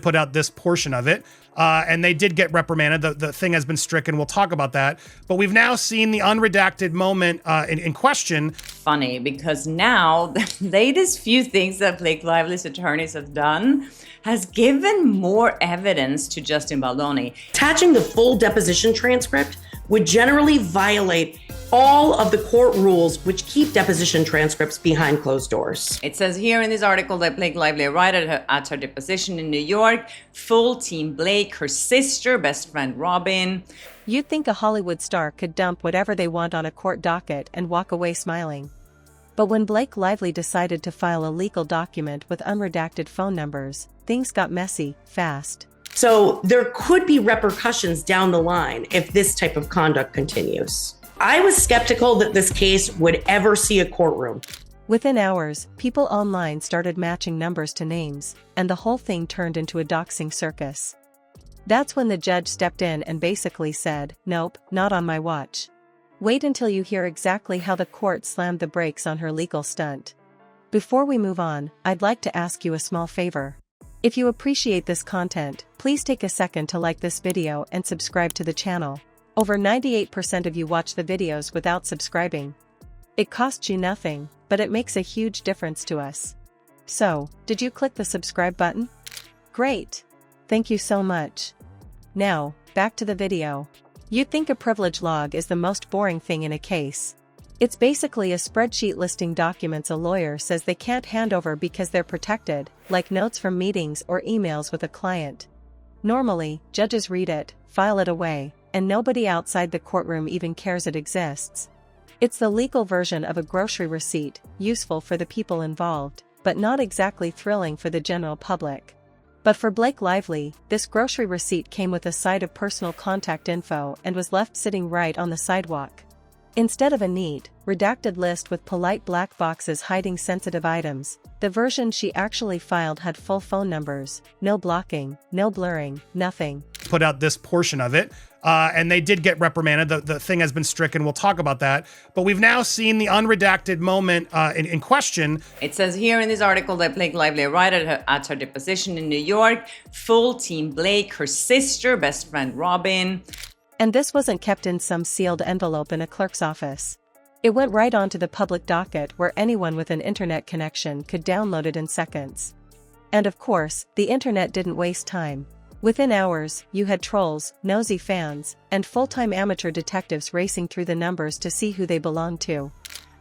put out this portion of it, and they did get reprimanded. The thing has been stricken. We'll talk about that. But we've now seen the unredacted moment in question. Funny, because now the latest few things that Blake Lively's attorneys have done has given more evidence to Justin Baldoni. Attaching the full deposition transcript would generally violate all of the court rules which keep deposition transcripts behind closed doors. It says here in this article that Blake Lively arrived at her deposition in New York, full team Blake, her sister, best friend Robin. You'd think a Hollywood star could dump whatever they want on a court docket and walk away smiling. But when Blake Lively decided to file a legal document with unredacted phone numbers, things got messy, fast. So there could be repercussions down the line if this type of conduct continues. I was skeptical that this case would ever see a courtroom. Within hours, people online started matching numbers to names, and the whole thing turned into a doxing circus. That's when the judge stepped in and basically said, "Nope, not on my watch." Wait until you hear exactly how the court slammed the brakes on her legal stunt. Before we move on, I'd like to ask you a small favor. If you appreciate this content, please take a second to like this video and subscribe to the channel. Over 98% of you watch the videos without subscribing. It costs you nothing, but it makes a huge difference to us. So, did you click the subscribe button? Great! Thank you so much. Now, back to the video. You'd think a privilege log is the most boring thing in a case. It's basically a spreadsheet listing documents a lawyer says they can't hand over because they're protected, like notes from meetings or emails with a client. Normally, judges read it, file it away, and nobody outside the courtroom even cares it exists. It's the legal version of a grocery receipt, useful for the people involved, but not exactly thrilling for the general public. But for Blake Lively, this grocery receipt came with a side of personal contact info and was left sitting right on the sidewalk. Instead of a neat, redacted list with polite black boxes hiding sensitive items, the version she actually filed had full phone numbers, no blocking, no blurring, nothing. Put out this portion of it, and they did get reprimanded. The thing has been stricken. We'll talk about that. But we've now seen the unredacted moment in question. It says here in this article that Blake Lively arrived at her deposition in New York, full team Blake, her sister, best friend Robin. And this wasn't kept in some sealed envelope in a clerk's office. It went right onto the public docket where anyone with an internet connection could download it in seconds. And of course, the internet didn't waste time. Within hours, you had trolls, nosy fans, and full-time amateur detectives racing through the numbers to see who they belonged to.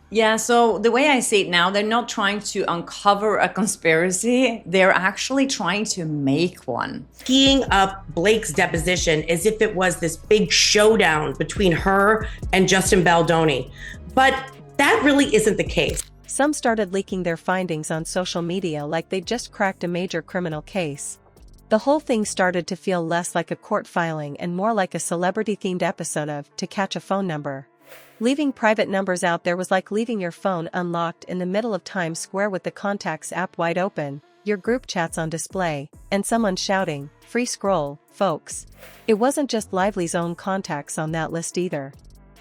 Yeah, so the way I see it now, they're not trying to uncover a conspiracy, they're actually trying to make one. Teeing up Blake's deposition as if it was this big showdown between her and Justin Baldoni. But that really isn't the case. Some started leaking their findings on social media like they just cracked a major criminal case. The whole thing started to feel less like a court filing and more like a celebrity-themed episode of To Catch a Phone Number. Leaving private numbers out there was like leaving your phone unlocked in the middle of Times Square with the Contacts app wide open, your group chats on display, and someone shouting, "Free scroll, folks." It wasn't just Lively's own contacts on that list either.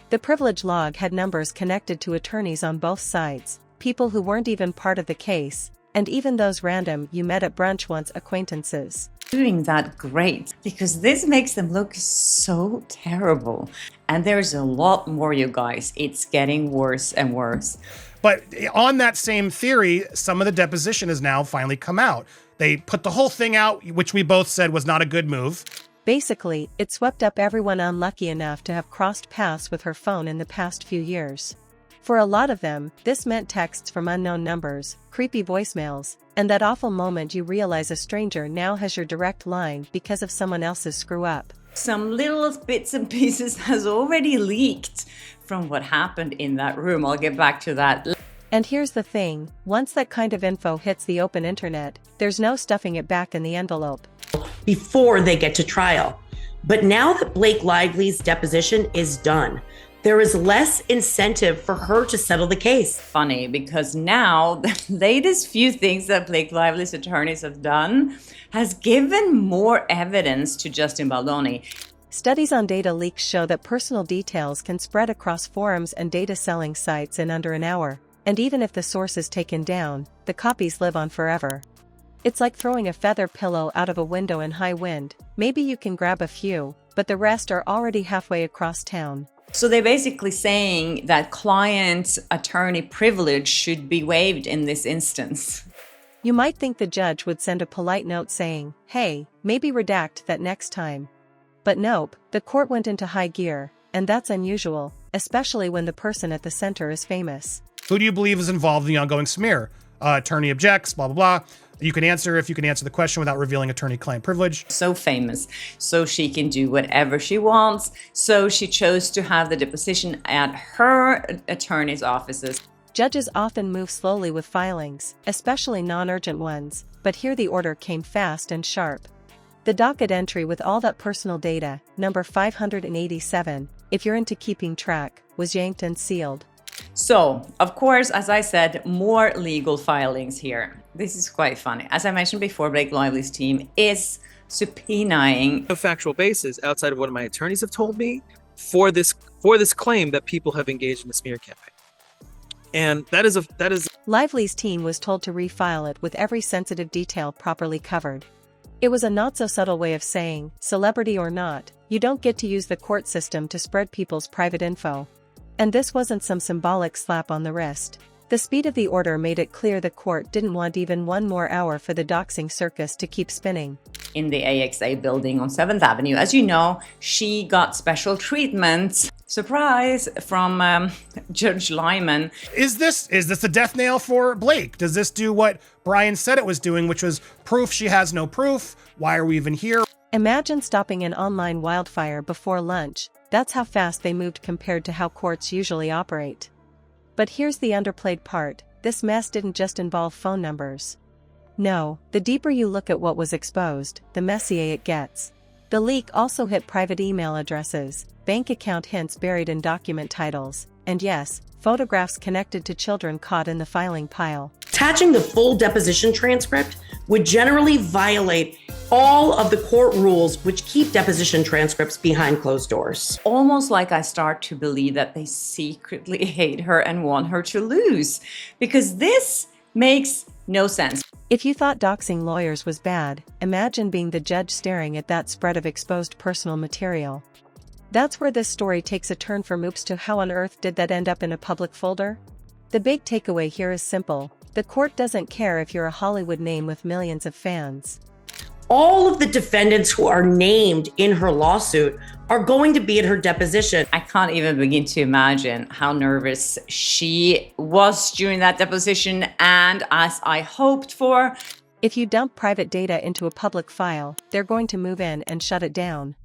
The privilege log had numbers connected to attorneys on both sides, people who weren't even part of the case, and even those random you met at brunch once acquaintances. Doing that great, because this makes them look so terrible. And there's a lot more, you guys. It's getting worse and worse. But on that same theory, some of the deposition has now finally come out. They put the whole thing out, which we both said was not a good move. Basically, it swept up everyone unlucky enough to have crossed paths with her phone in the past few years. For a lot of them, this meant texts from unknown numbers, creepy voicemails, and that awful moment you realize a stranger now has your direct line because of someone else's screw-up. Some little bits and pieces has already leaked from what happened in that room. I'll get back to that. And here's the thing, once that kind of info hits the open internet, there's no stuffing it back in the envelope. Before they get to trial. But now that Blake Lively's deposition is done, there is less incentive for her to settle the case. Funny, because now the latest few things that Blake Lively's attorneys have done has given more evidence to Justin Baldoni. Studies on data leaks show that personal details can spread across forums and data selling sites in under an hour, and even if the source is taken down, the copies live on forever. It's like throwing a feather pillow out of a window in high wind. Maybe you can grab a few, but the rest are already halfway across town. So they're basically saying that client attorney privilege should be waived in this instance. You might think the judge would send a polite note saying, hey, maybe redact that next time. But nope, the court went into high gear, and that's unusual, especially when the person at the center is famous. Who do you believe is involved in the ongoing smear? Attorney objects, blah, blah, blah. You can answer if you can answer the question without revealing attorney-client privilege. So famous, so she can do whatever she wants. So she chose to have the deposition at her attorney's offices. Judges often move slowly with filings, especially non-urgent ones, but here the order came fast and sharp. The docket entry with all that personal data, number 587, if you're into keeping track, was yanked and sealed. So, of course, as I said, more legal filings here. This is quite funny. As I mentioned before, Blake Lively's team is subpoenaing No factual basis outside of what my attorneys have told me for this claim that people have engaged in a smear campaign. And that is Lively's team was told to refile it with every sensitive detail properly covered. It was a not-so-subtle way of saying, celebrity or not, you don't get to use the court system to spread people's private info. And this wasn't some symbolic slap on the wrist. The speed of the order made it clear the court didn't want even one more hour for the doxing circus to keep spinning. in the AXA building on 7th Avenue. As you know, she got special treatment, surprise, from Judge Lyman. Is this a death nail for Blake? Does this do what Brian said it was doing, which was proof she has no proof? Why are we even here? Imagine stopping an online wildfire before lunch. That's how fast they moved compared to how courts usually operate. But here's the underplayed part. This mess didn't just involve phone numbers. No, the deeper you look at what was exposed, the messier it gets. The leak also hit private email addresses, bank account hints buried in document titles, and yes, photographs connected to children caught in the filing pile. Attaching the full deposition transcript would generally violate all of the court rules which keep deposition transcripts behind closed doors. Almost like I start to believe that they secretly hate her and want her to lose, because this makes no sense. If you thought doxing lawyers was bad, imagine being the judge staring at that spread of exposed personal material. That's where this story takes a turn from oops to how on earth did that end up in a public folder? The big takeaway here is simple. The court doesn't care if you're a Hollywood name with millions of fans. All of the defendants who are named in her lawsuit are going to be at her deposition. I can't even begin to imagine how nervous she was during that deposition, and as I hoped for. If you dump private data into a public file, they're going to move in and shut it down.